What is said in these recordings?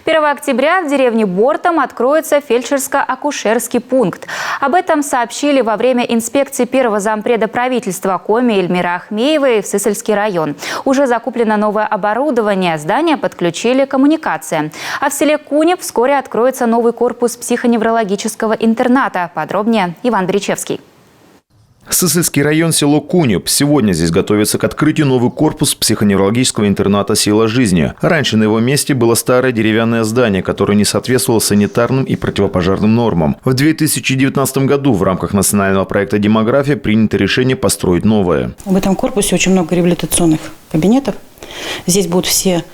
1 октября в деревне Бортом откроется фельдшерско-акушерский пункт. Об этом сообщили во время инспекции первого зампреда правительства Коми Эльмиры Ахмеевой в Сысольский район. Уже закуплено новое оборудование, здание подключили к коммуникациям. А в селе Кунев вскоре откроется новый корпус психоневрологического интерната. Подробнее Иван Бричевский. Сысольский район, село Кунев. Сегодня здесь готовится к открытию новый корпус психоневрологического интерната «Сила жизни». Раньше на его месте было старое деревянное здание, которое не соответствовало санитарным и противопожарным нормам. В 2019 году в рамках национального проекта «Демография» принято решение построить новое. В этом корпусе очень много реабилитационных кабинетов. Здесь будут все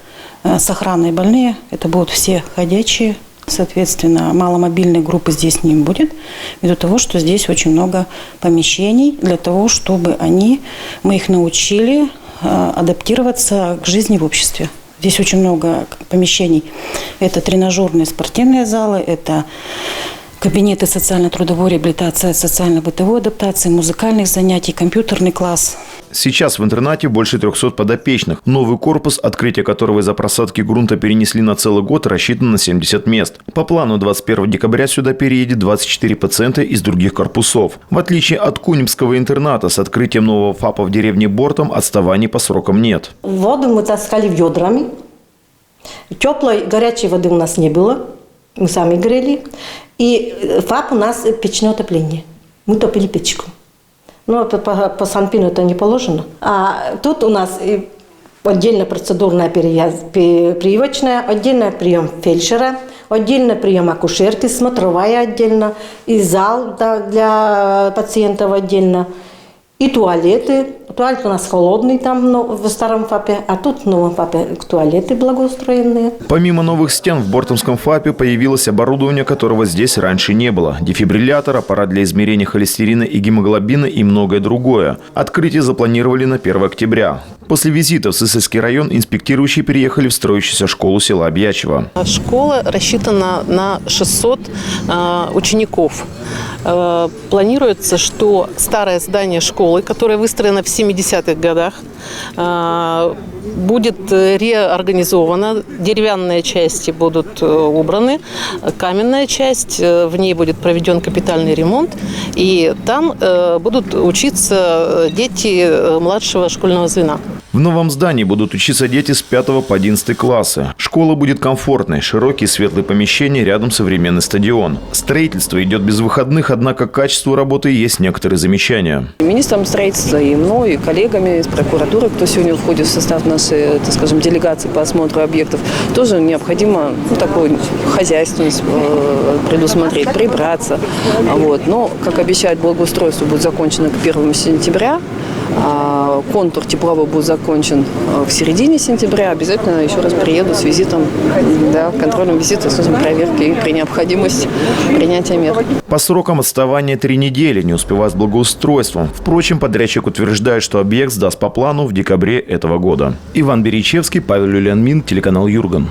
с охраной больные, это будут все ходячие. Соответственно, маломобильной группы здесь не будет, ввиду того, что здесь очень много помещений для того, чтобы мы их научили адаптироваться к жизни в обществе. Здесь очень много помещений. Это тренажерные спортивные залы, это кабинеты социально-трудовой реабилитации, социально-бытовой адаптации, музыкальных занятий, компьютерный класс. Сейчас в интернате больше 300 подопечных. Новый корпус, открытие которого из-за просадки грунта перенесли на целый год, рассчитан на 70 мест. По плану 21 декабря сюда переедет 24 пациента из других корпусов. В отличие от Куневского интерната, с открытием нового ФАПа в деревне Бортом отставаний по срокам нет. Воду мы таскали ведрами. Теплой, горячей воды у нас не было. Мы сами грели. И ФАП у нас печное отопление. Мы топили печку. Но по Санпину это не положено. А тут у нас отдельно процедурная прививочная, отдельно прием фельдшера, отдельно прием акушерки, смотровая отдельно, и зал для пациентов отдельно, и туалеты. Туалет у нас холодный там в старом ФАПе, а тут в новом ФАПе туалеты благоустроенные. Помимо новых стен в Бортомском ФАПе появилось оборудование, которого здесь раньше не было. Дефибриллятор, аппарат для измерения холестерина и гемоглобина и многое другое. Открытие запланировали на 1 октября. После визита в Сысольский район инспектирующие переехали в строящуюся школу села Обьячево. Школа рассчитана на 600 учеников. Планируется, что старое здание школы, которое выстроено в 70-х годах, будет реорганизовано. Деревянные части будут убраны, каменная часть, в ней будет проведен капитальный ремонт. И там будут учиться дети младшего школьного звена. В новом здании будут учиться дети с 5 по 11 классы. Школа будет комфортной, широкие светлые помещения, рядом современный стадион. Строительство идет без выходных, однако к качеству работы есть некоторые замечания. Министром строительства и мной, и коллегами из прокуратуры, кто сегодня входит в состав нашей, так скажем, делегации по осмотру объектов, тоже необходимо такую хозяйственность предусмотреть, прибраться. Но, как обещают, благоустройство будет закончено к 1 сентября. Контур тепловой будет закончен в середине сентября. Обязательно еще раз приеду с визитом, контрольным визитом, с проверки и при необходимости принятия мер. По срокам отставания 3 недели, не успевая с благоустройством. Впрочем, подрядчик утверждает, что объект сдаст по плану в декабре этого года. Иван Беричевский, Павел Люлянмин, телеканал Юрган.